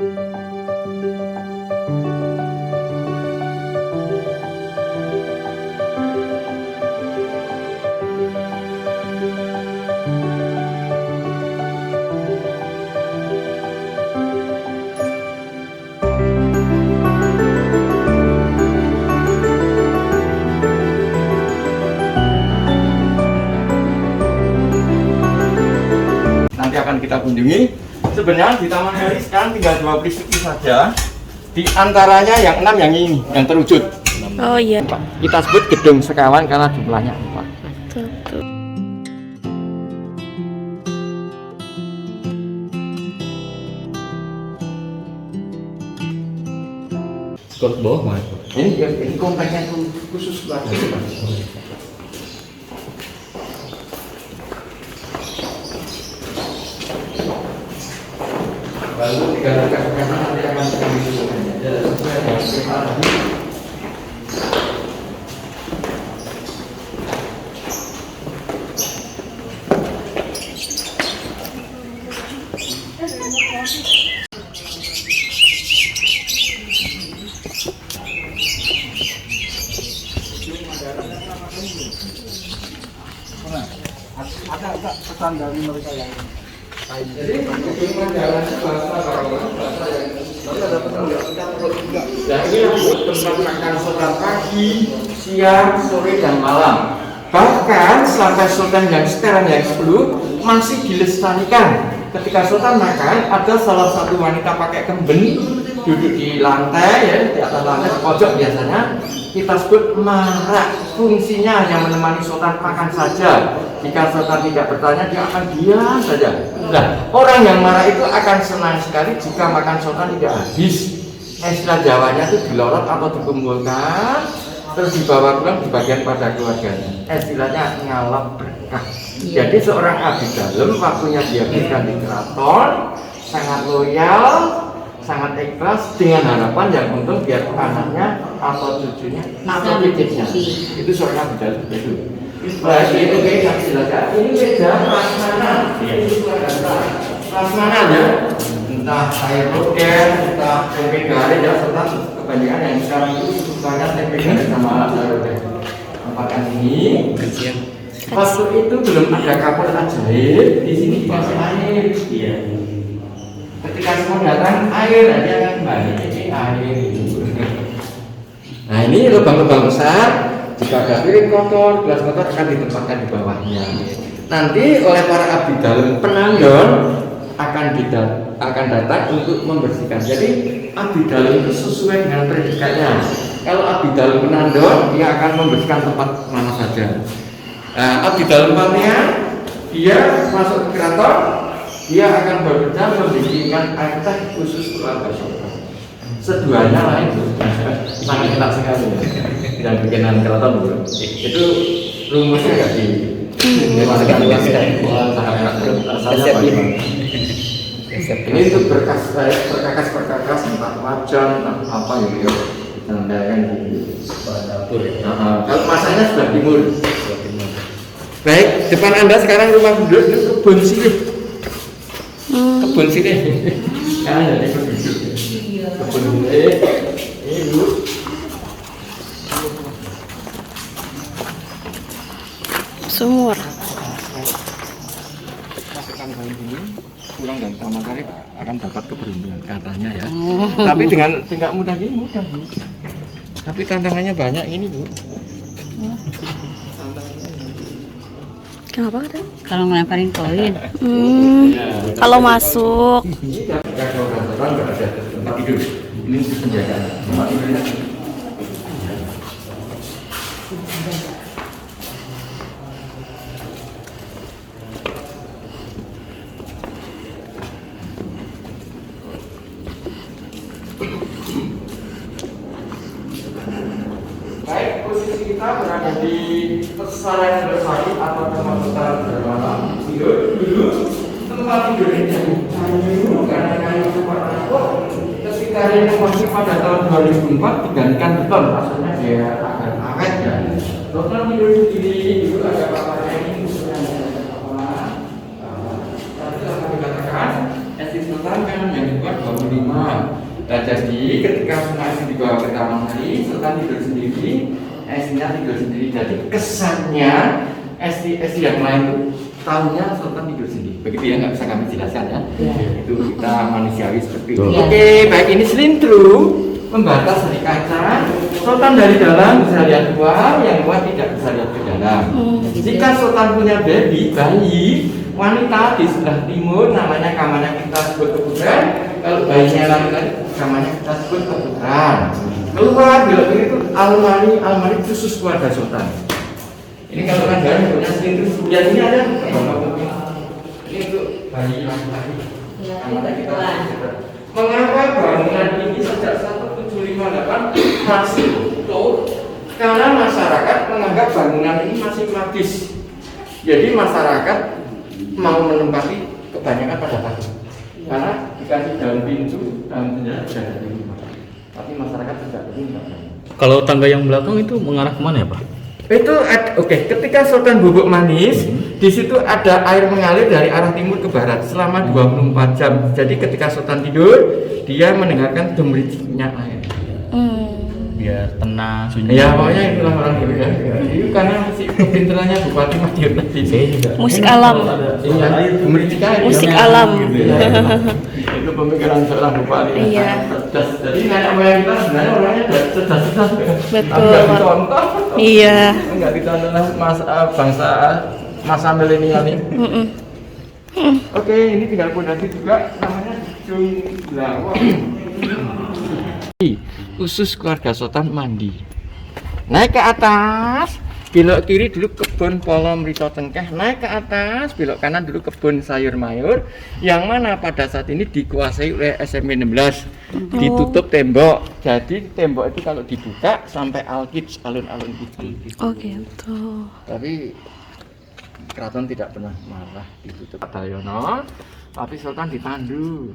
Nanti akan kita kunjungi. Sebenarnya di Taman Sari sekarang tinggal 2 pristiti saja. Di antaranya yang 6 yang ini, yang terwujud. Oh iya. Kita sebut Gedung Sekawan karena jumlahnya 4. Tuh. Skor bawah mana? Ini kompleknya khusus keluarga. Lalu tiga rekan nanti akan ada pesan dari mereka yang jadi kunjungan jalan bahasa yang ada pesan ya ini tempat makan sultan pagi, siang, sore dan malam. Bahkan sampai sultan yang sekarang yang 10 masih dilestarikan. Ketika sultan makan ada salah satu wanita pakai kemben duduk di lantai ya, di atas lantai pojok biasanya kita sebut marak. Fungsinya hanya menemani sultan makan saja. Jika sultan tidak bertanya dia akan diam saja. Nah, orang yang marah itu akan senang sekali jika makan sultan tidak habis. Istilah Jawanya itu dilorot atau dikumpulkan terus dibawa pulang dibagian pada keluarganya. Istilahnya ngalap berkah. Jadi seorang abdi dalam waktunya dia berikan di keraton sangat loyal, sangat ikhlas dengan harapan yang untung biar anaknya atau cucunya atau cicitnya itu seorang abdi dalam itu. Nah, itu beda silakan. Ini beda Prasmanan. Prasmanan ya. Entah air roken, entah tempe garing ya, serta kebanyakan yang sekarang itu sukanya tempe garing sama air roken. Makan ini. Waktu itu belum ada kapur ajaib, di sini dikasih air. Iya. Ketika semua datang air, dia akan kembali ini air. Nah ini lubang-lubang besar. Jika ada piring kotor, gelas kotor akan ditempatkan di bawahnya. Nanti oleh para abdi dalam penandon akan datang untuk membersihkan. Jadi abdi dalam itu sesuai dengan predikatnya. Kalau abdi dalam penandon, dia akan membersihkan tempat mana saja. Abdi dalam pamean, dia masuk ke keraton, dia akan bekerja membikinkan air teh khusus keluarga sultan. Seduanya lain sangat enak sekali dan bikinan keraton bro. Itu rumusnya nggak di sangat ini untuk perkakas entah wajan apa gitu ditandaikan di dapur. Kalau masanya sudah timur. Baik, depan Anda sekarang rumah penduduk itu kebun sirih. Kebun sirih. Kan jadi penduduk. Kebun sirih. Ini Bu. Sumur. Masukkan dalam sini, pulang dari Taman Sari akan dapat keberuntungan katanya ya. Tapi dengan tingkat mudah ini mudah Bu. Tapi tantangannya banyak ini Bu. Kenapa kan? Kalau ngelemparin koin. Kalau masuk. Ini ketika orang nggak ada tempat tidur. Ini penjagaan tempat tidurnya. Baik, posisi kita berada di Pesantren Bersari atau tempat pesantren bermalam. Dulu tempat tidur ini kayu karena kayu super transport. Ketika renovasi pada tahun 2004 digantikan beton, maksudnya dia agak awet ya. Dokter tidur sendiri dulu ada bapaknya ini khususnya apa? Tadi akan dikatakan esti sultan kan yang dibuat 25. Nah, jadi ketika semua esi dibawa ke Taman Sari, Sultan tidur sendiri, esinya tidur sendiri. Jadi kesannya esi yang lain itu tahunya Sultan tidur sendiri. Begitu ya, nggak bisa kami jelaskan ya. Itu kita manusiawi seperti itu. Oke, baik, ini selintru membatas dari kaca. Sultan dari dalam bisa lihat luar, yang luar tidak bisa lihat ke dalam. Jika Sultan punya bayi, wanita di sebelah timur, namanya kamarnya kita sebut keputran. Kalau bayinya laki-laki, kamarnya kita sebut keputran. Keluar belok kiri itu almari khusus keluarga Sultan. Ini kalau kan punya selintru, biasanya ada ini untuk bayi laki-laki. Mengapa bangunan ini sejak 1758 masih utuh? Karena masyarakat menganggap bangunan ini masih magis. Jadi masyarakat mau menempati kebanyakan pada pagi. Karena dikasih daun pintu, daun jendela sudah ada di rumah. Tapi masyarakat tidak berpindah. Kalau tangga yang belakang itu mengarah kemana ya Pak? Itu oke. Ketika Sultan bubuk manis, di situ ada air mengalir dari arah timur ke barat selama 24 jam. Jadi ketika Sultan tidur, dia mendengarkan gemericiknya air. Biar tenang, sunyi. Ya pokoknya itulah orang gitu ya. Itu karena si kepintarannya Bupati Madiun tadi. Musik alam. Iya, gemericik air. Musik alam. Gitu ya. Itu pemikiran seorang bupati. Iya. Cerdas. Jadi nenek moyang kita sebenarnya orangnya cerdas-cerdas. Betul. Enggak dicontoh. Iya. Enggak dicontoh bangsa masa milenial ini. Oke, ini tinggal pondasi juga namanya Junglawang. Khusus keluarga Sultan mandi. Naik ke atas, belok kiri dulu kebun polo mrito cengkeh, naik ke atas, belok kanan dulu kebun sayur mayur, yang mana pada saat ini dikuasai oleh SMP 16. Ditutup tembok, jadi tembok itu kalau dibuka sampai Alkids, alun-alun itu. Oh gitu. Tapi keraton tidak pernah marah ditutup Dalyono, tapi Sultan ditandu.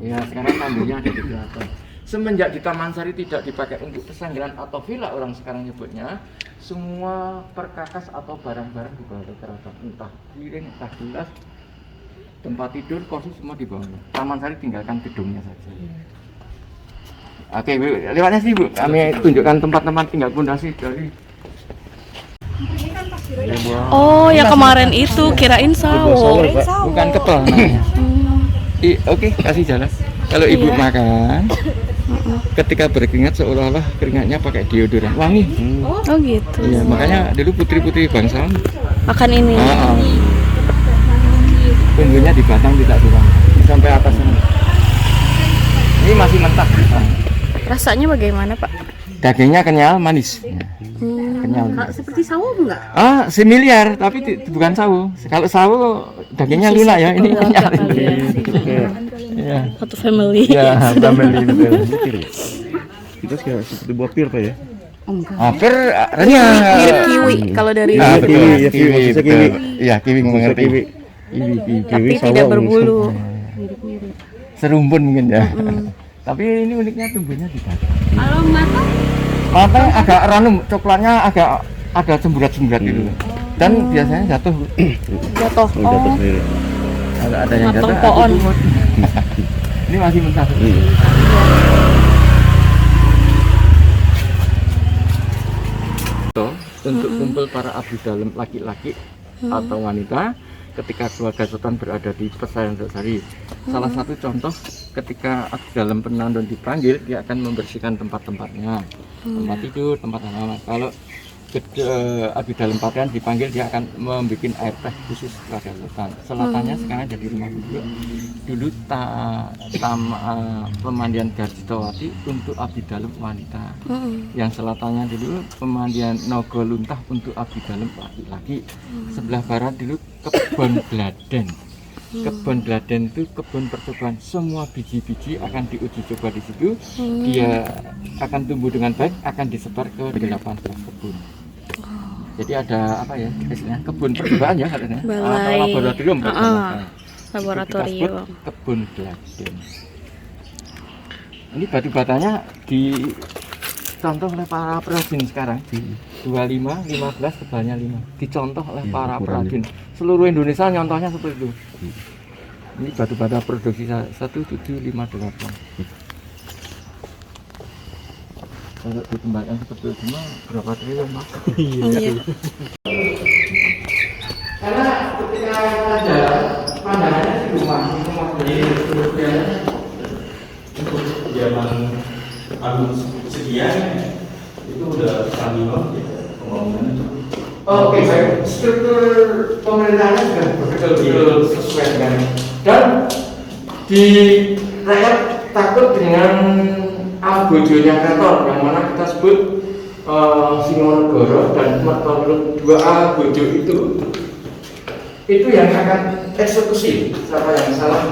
Ya sekarang tandunya ada di keraton. Semenjak di Taman Sari tidak dipakai untuk pesanggrahan atau villa orang sekarang nyebutnya, semua perkakas atau barang-barang dibawa ke keraton, entah piring, entah gelas, tempat tidur, kursi semua dibawa. Taman Sari tinggalkan gedungnya saja. Oke, Bu, lewatnya sih Bu, kami tunjukkan tempat-tempat tinggal pondasi dari. Oh, yang kemarin itu kirain sawo. Bukan kepel namanya. Oke, kasih jelas. Kalau Ibu makan, ketika berkeringat seolah-olah keringatnya pakai deodoran wangi. Oh gitu. Iya, makanya dulu putri-putri bangsawan Makan ini. tumbuhnya di batang tidak turun sampai atas sana. Ini masih mentah. Rasanya bagaimana Pak? Dagingnya kenyal, manis. Kenyal. Seperti sawo enggak? Semiliar, tapi bukan sawo. Kalau sawo dagingnya lunak ya, ini kenyal. Iya. Satu family. Ya, family betul. Kita seperti buah pir Pak ya? Pir renyah. Mirip kiwi kalau dari Betul, kiwi, ya, kiwi, maksudnya betul. kiwi. Iya, kiwi mengerti. tapi tidak berbulu. Serumpun mungkin ya. Tapi ini uniknya tumbuhnya di batang. Kalau matang? Matang agak ranum, coklatnya agak ada semburat-semburat gitu. Dan biasanya jatuh. Jatuh. Jatuh sendiri. Ada yang Matang jatuh. pohon. Ini masih mentah. Untuk kumpul para abdi dalam laki-laki atau wanita ketika keluarga Sultan berada di Pesayan Sari. Salah satu contoh ketika abdi dalam Penandon dipanggil, dia akan membersihkan tempat-tempatnya, tempat tidur, tempat halaman. Kalau abdi dalam pakaian dipanggil, dia akan membuat air teh khusus keluarga Sultan. Selatannya sekarang jadi rumah duduk. Dulu pemandian Garjitawati untuk abdi dalam wanita. Yang selatannya dulu pemandian Nogo Luntah untuk abdi dalam laki-laki. Sebelah barat dulu kebun Gladen. Kebun Gladen itu kebun percobaan, semua biji-biji akan diuji coba di situ. Dia akan tumbuh dengan baik, akan disebar ke 18 kebun. Jadi ada apa ya istilahnya, kebun percobaan ya katanya, atau laboratorium. Laboratorium. Kebun Gladen. Ini batu batanya dicontoh oleh para perajin sekarang. 25, 15, tebalnya 5. Dicontoh oleh para perajin. Seluruh Indonesia nyontohnya seperti itu. Ini batu bata produksi 1758. Kalau dikembangkan seperti itu mah berapa triliun mas? Iya. Karena ketika kita jalan, pandangannya di rumah jadi kemudian untuk zaman Agung sekian itu udah canggih banget ya pembangunan. Oke, baik. Struktur pemerintahnya sudah betul-betul sesuai dengan dan di rakyat takut dengan algojonya keraton yang mana kita sebut Singonegoro dan Mertono 2A Bojo itu yang akan eksekusi siapa yang salah.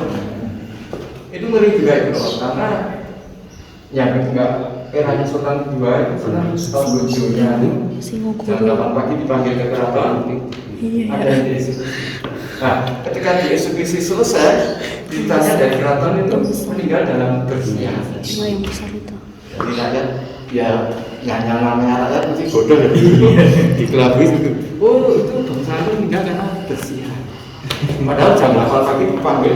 Itu ngeri juga itu loh, karena yang enggak eranya Sultan kedua itu pernah Bojonya jam 8 pagi dipanggil ke keraton, ada yang dieksekusi. Nah, ketika dieksekusi selesai, ditanya dari keraton itu meninggal dalam bersiap. Yang besar itu. Jadi rakyat ya nggak namanya rakyat mesti bodoh ya dikelabui gitu. Oh itu bangsa itu meninggal karena bersiap. Padahal jam 8 pagi dipanggil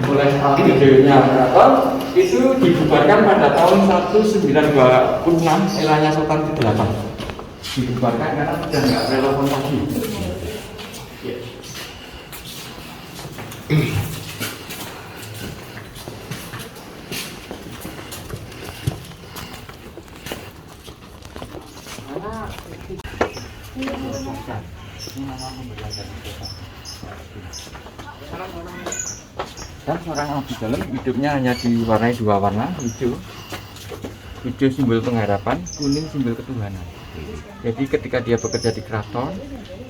oleh algojonya keraton itu dibubarkan pada tahun 1926 eranya Sultan ke-8. Dibubarkan karena sudah nggak relevan lagi. Dan seorang abdi dalam hidupnya hanya diwarnai dua warna, hijau simbol pengharapan, kuning simbol ketuhanan. Jadi ketika dia bekerja di keraton,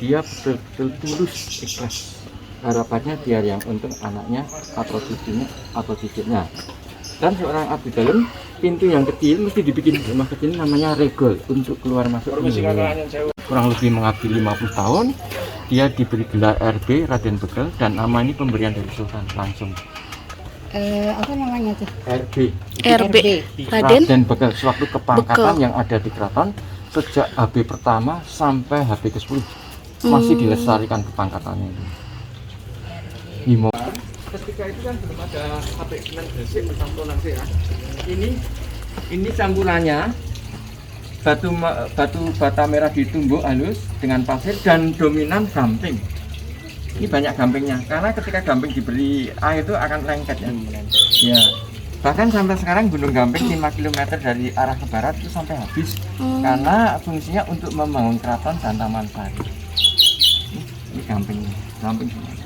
dia betul-betul tulus ikhlas. Harapannya biar yang untung anaknya atau cucunya atau cicitnya. Dan seorang abdi dalam, pintu yang kecil mesti dibikin rumah kecil namanya regol untuk keluar masuk. Kurang lebih mengabdi 50 tahun, dia diberi gelar RB Raden Bekel dan nama ini pemberian dari Sultan langsung. Apa namanya tuh? RB RB Raden Bekel, suatu kepangkatan Bekel. yang ada di keraton sejak HB pertama sampai HB ke-10 masih dilestarikan kepangkatannya itu. Ketika itu kan belum ada HP semen basic campuran ya. Ini campurannya batu bata merah ditumbuk halus dengan pasir dan dominan gamping. Ini banyak gampingnya karena ketika gamping diberi air itu akan lengket ya. Ya. Bahkan sampai sekarang Gunung Gamping 5 km dari arah ke barat itu sampai habis karena fungsinya untuk membangun keraton dan taman sari. Ini gampingnya, gamping semua.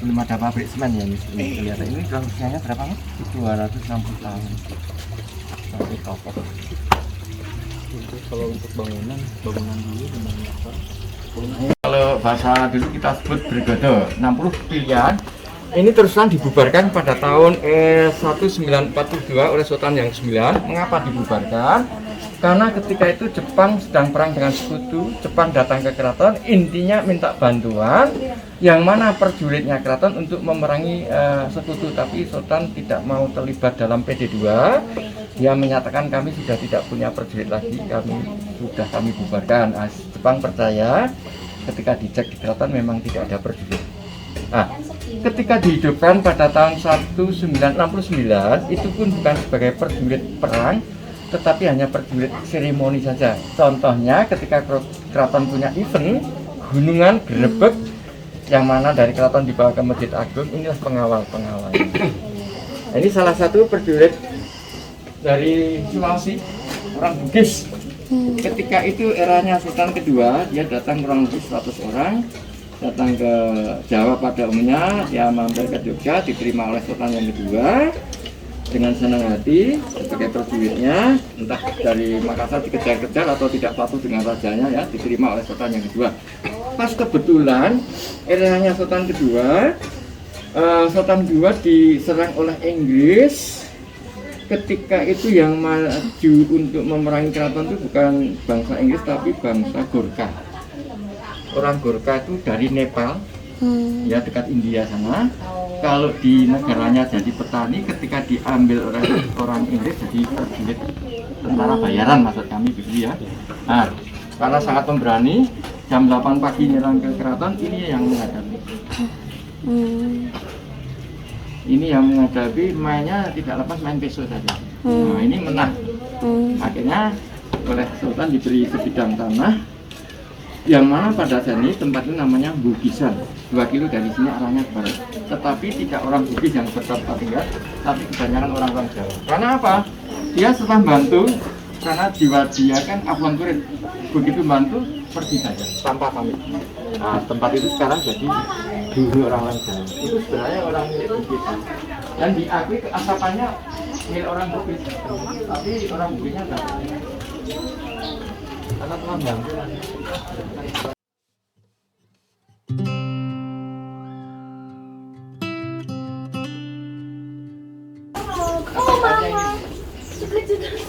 Belum ada pabrik semen ya ini kelihatan. Ini sudah usianya berapa mas? 260 tahun. Sampai kokoh. Kalau untuk bangunan dulu gimana apa? Kalau bahasa dulu kita sebut brigade 60 pilihan. Ini terusan dibubarkan pada tahun 1942 oleh Sultan yang ke-9. Mengapa dibubarkan? Karena ketika itu Jepang sedang perang dengan sekutu. Jepang datang ke keraton, intinya minta bantuan, yang mana prajuritnya keraton untuk memerangi sekutu. Tapi Sultan tidak mau terlibat dalam PD2. Dia menyatakan kami sudah tidak punya prajurit lagi, kami bubarkan. Jepang percaya, ketika dicek di keraton memang tidak ada prajurit. Nah, ketika dihidupkan pada tahun 1969 itu pun bukan sebagai prajurit perang, tetapi hanya prajurit seremoni saja. Contohnya ketika keraton punya event gunungan Grebek yang mana dari keraton dibawa ke Masjid Agung, inilah pengawal-pengawal. Ini salah satu prajurit dari Sulawesi, orang Bugis. Ketika itu eranya Sultan kedua, dia datang kurang lebih 100 orang, datang ke Jawa pada umumnya, dia mampir ke Jogja, diterima oleh Sultan yang kedua dengan senang hati sebagai prajuritnya, entah dari Makassar dikejar-kejar atau tidak patuh dengan rajanya ya, diterima oleh Sultan yang kedua. Pas kebetulan eranya Sultan kedua, Sultan kedua diserang oleh Inggris. Ketika itu yang maju untuk memerangi keraton itu bukan bangsa Inggris tapi bangsa Gorkha. Orang Gorkha itu dari Nepal, ya dekat India sana. Kalau di negaranya jadi petani, ketika diambil oleh orang Inggris jadi prajurit tentara bayaran, maksud kami begitu ya. Nah, karena sangat pemberani, jam 8 pagi nyerang ke keraton, ini yang menghadapi. Ini yang menghadapi, mainnya tidak lepas main peso saja. Nah, ini menang. Akhirnya oleh Sultan diberi sebidang tanah yang mana pada saat ini tempat ini namanya Bugisan, 2 kilo dari sini arahnya ke barat. Tetapi tidak orang Bugis yang bertempat tinggal, tapi kebanyakan orang-orang Jawa. Karena apa? Dia setelah bantu, karena jiwa dia kan avanturis, begitu bantu pergi saja tanpa pamit. Nah, tempat itu sekarang jadi dulu orang-orang Jawa. Itu sebenarnya orang milik Bugis dan diakui keasapannya milik orang Bugis, tapi orang Bugisnya tidak. Karena telah bantu.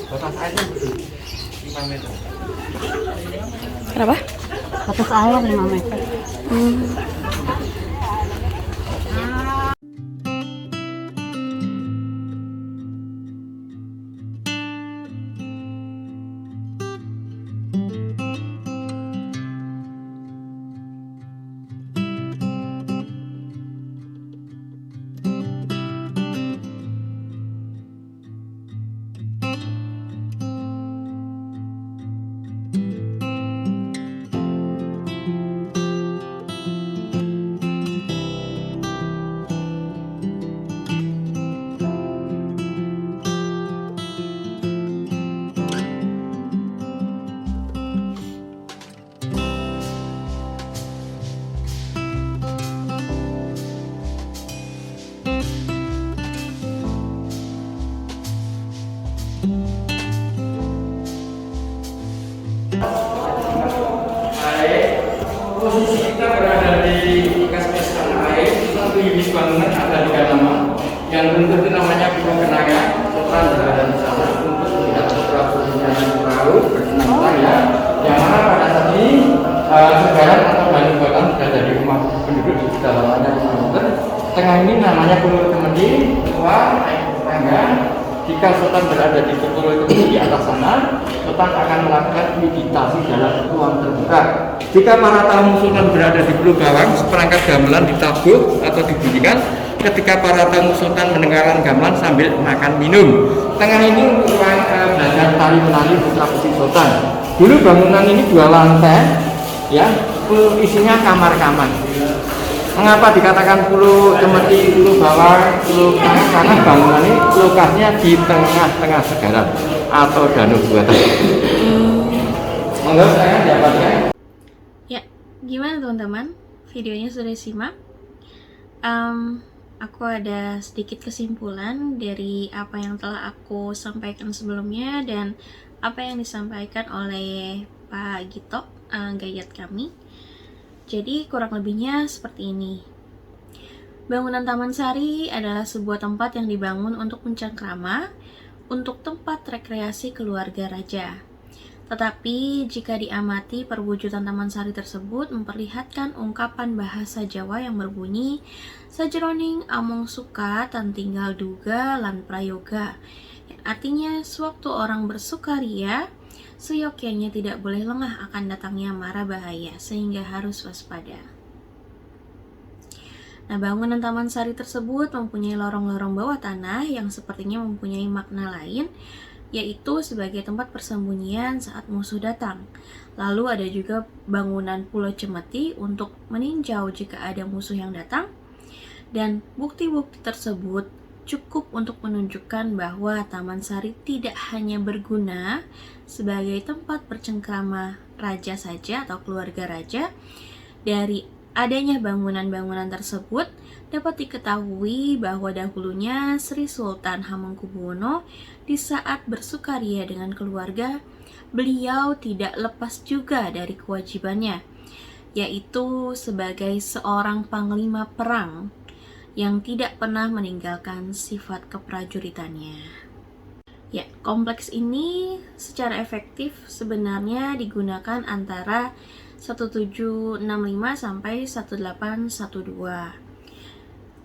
Batas airnya 5 meter. Berapa? Batas air 5 meter. Posisi kita berada di bekas pesta air, satu unit bangunan ada 3 nama. Yang tentu itu namanya Pulau Kenaga, Sultan berada di sana untuk melihat beberapa perjalanan perahu bersenang-senang ya. Yang mana pada saat ini sekarang atau banyak buatan sudah jadi rumah penduduk di kedalamannya 5 meter. Tengah ini namanya Pulau Kemedi, tua air tangga. Jika Sultan berada di Pulau Kemedi di atas sana, Sultan akan melakukan meditasi dalam ruang terbuka. Jika para tamu Sultan berada di Pulau Bawang, seperangkat gamelan ditabuh atau dibunyikan ketika para tamu Sultan mendengarkan gamelan sambil makan minum. Tengah ini ruang belajar tari menari putra putri Sultan. Dulu bangunan ini 2 lantai, ya, isinya kamar-kamar. Mengapa dikatakan Pulau Kemedi, Pulau Bawang, Pulau Tengah? Karena bangunan ini lokasinya di tengah-tengah segara atau danau buatan. Monggo saya dapatkan. Ya, gimana teman-teman? Videonya sudah disimak. Aku ada sedikit kesimpulan dari apa yang telah aku sampaikan sebelumnya dan apa yang disampaikan oleh Pak Gito, gayat kami. Jadi kurang lebihnya seperti ini. Bangunan Taman Sari adalah sebuah tempat yang dibangun untuk mencengkrama, untuk tempat rekreasi keluarga raja. Tetapi jika diamati perwujudan Taman Sari tersebut memperlihatkan ungkapan bahasa Jawa yang berbunyi sajroning among suka tan tinggal duga lan prayoga, yang artinya sewaktu orang bersukaria seyogyanya tidak boleh lengah akan datangnya mara bahaya, sehingga harus waspada. Nah, bangunan Taman Sari tersebut mempunyai lorong-lorong bawah tanah yang sepertinya mempunyai makna lain, yaitu sebagai tempat persembunyian saat musuh datang. Lalu ada juga bangunan Pulau Cemeti untuk meninjau jika ada musuh yang datang. Dan bukti-bukti tersebut cukup untuk menunjukkan bahwa Taman Sari tidak hanya berguna sebagai tempat bercengkrama raja saja atau keluarga raja. Dari adanya bangunan-bangunan tersebut dapat diketahui bahwa dahulunya Sri Sultan Hamengkubuwono di saat bersukaria dengan keluarga, beliau tidak lepas juga dari kewajibannya, yaitu sebagai seorang panglima perang yang tidak pernah meninggalkan sifat keprajuritannya. Ya, kompleks ini secara efektif sebenarnya digunakan antara 1765 sampai 1812.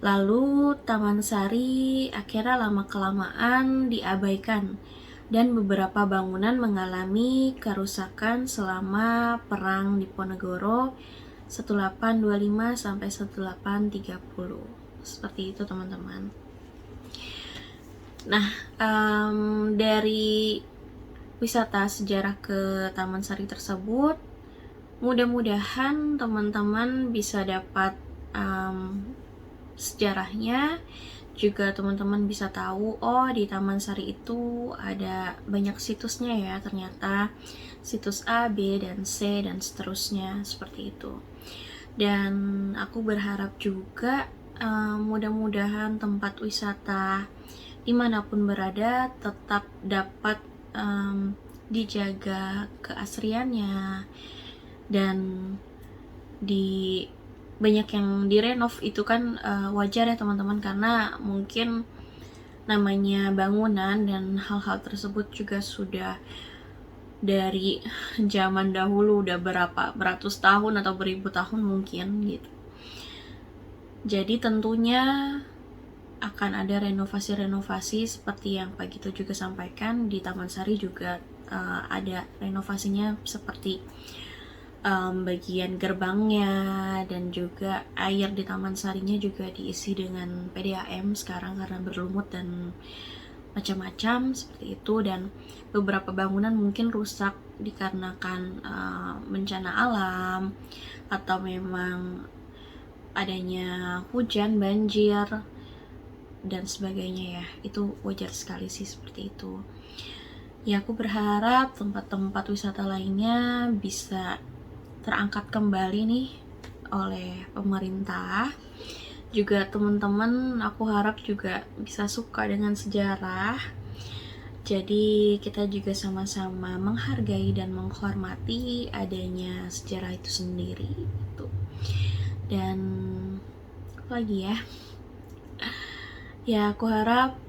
Lalu Taman Sari akhirnya lama-kelamaan diabaikan dan beberapa bangunan mengalami kerusakan selama Perang Diponegoro 1825 sampai 1830. Seperti itu teman-teman. Nah, dari wisata sejarah ke Taman Sari tersebut. Mudah-mudahan teman-teman bisa dapat sejarahnya, juga teman-teman bisa tahu oh di Taman Sari itu ada banyak situsnya ya, ternyata situs A, B, dan C dan seterusnya seperti itu. Dan aku berharap juga mudah-mudahan tempat wisata dimanapun berada tetap dapat dijaga keasriannya, dan banyak yang direnov itu kan wajar ya teman-teman, karena mungkin namanya bangunan dan hal-hal tersebut juga sudah dari zaman dahulu, udah beratus tahun atau beribu tahun mungkin gitu. Jadi tentunya akan ada renovasi-renovasi seperti yang Pak Gito juga sampaikan. Di Taman Sari juga ada renovasinya, seperti bagian gerbangnya, dan juga air di Taman Sarinya juga diisi dengan PDAM sekarang karena berlumut dan macam-macam seperti itu. Dan beberapa bangunan mungkin rusak dikarenakan bencana alam atau memang adanya hujan, banjir, dan sebagainya ya. Itu wajar sekali sih seperti itu. Ya, aku berharap tempat-tempat wisata lainnya bisa terangkat kembali nih oleh pemerintah. Juga teman-teman aku harap juga bisa suka dengan sejarah. Jadi kita juga sama-sama menghargai dan menghormati adanya sejarah itu sendiri gitu. Dan apa lagi ya? Ya, aku harap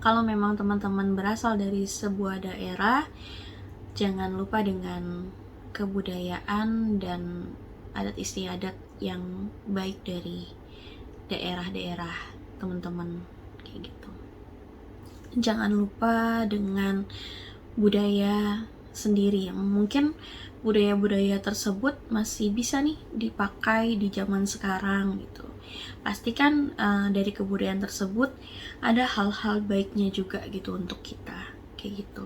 kalau memang teman-teman berasal dari sebuah daerah, jangan lupa dengan kebudayaan dan adat istiadat yang baik dari daerah-daerah teman-teman kayak gitu. Jangan lupa dengan budaya sendiri yang mungkin budaya-budaya tersebut masih bisa nih dipakai di zaman sekarang gitu. Pastikan dari kebudayaan tersebut ada hal-hal baiknya juga gitu untuk kita kayak gitu.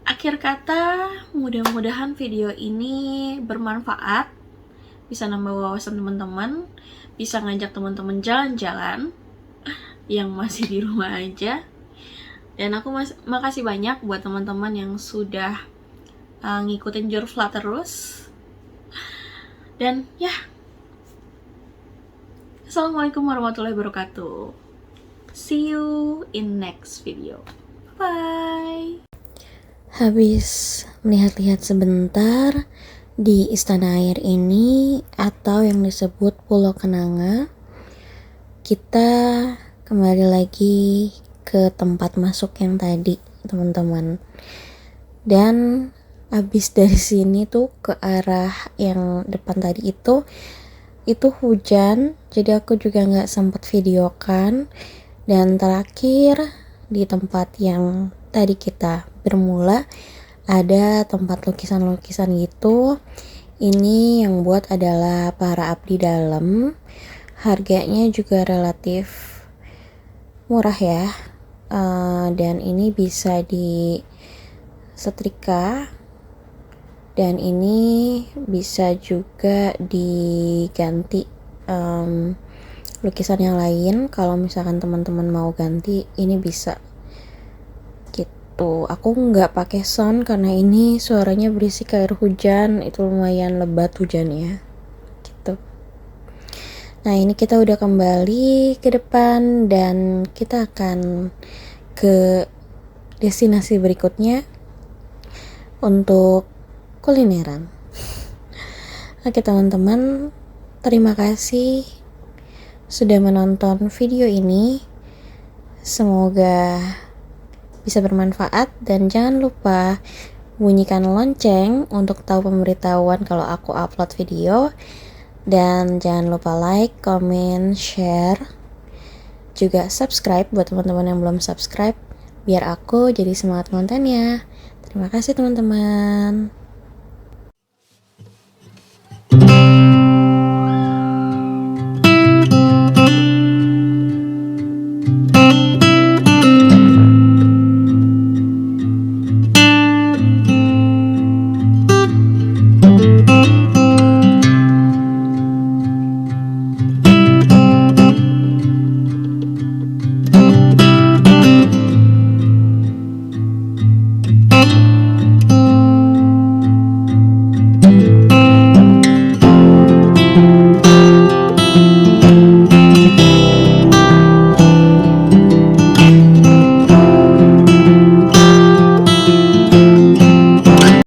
Akhir kata, mudah-mudahan video ini bermanfaat, bisa nambah wawasan teman-teman, bisa ngajak teman-teman jalan-jalan yang masih di rumah aja. Dan aku makasih banyak buat teman-teman yang sudah ngikutin Jurfla terus. Dan ya, Assalamualaikum warahmatullahi wabarakatuh. See you in next video. Bye. Habis melihat-lihat sebentar di Istana Air ini atau yang disebut Pulau Kenanga, kita kembali lagi ke tempat masuk yang tadi teman-teman. Dan habis dari sini tuh ke arah yang depan tadi itu hujan, jadi aku juga nggak sempat videokan. Dan terakhir di tempat yang tadi kita bermula ada tempat lukisan-lukisan gitu. Ini yang buat adalah para abdi dalam. Harganya juga relatif murah ya. Dan ini bisa di setrika, dan ini bisa juga diganti lukisan yang lain. Kalau misalkan teman-teman mau ganti, ini bisa gitu. Aku nggak pakai sound karena ini suaranya berisik air hujan, itu lumayan lebat hujannya gitu. Nah, ini kita udah kembali ke depan dan kita akan ke destinasi berikutnya untuk kulineran. Oke teman-teman, terima kasih sudah menonton video ini. Semoga bisa bermanfaat, dan jangan lupa bunyikan lonceng untuk tahu pemberitahuan kalau aku upload video. Dan jangan lupa like, comment, share, juga subscribe buat teman-teman yang belum subscribe, biar aku jadi semangat kontennya. Terima kasih teman-teman.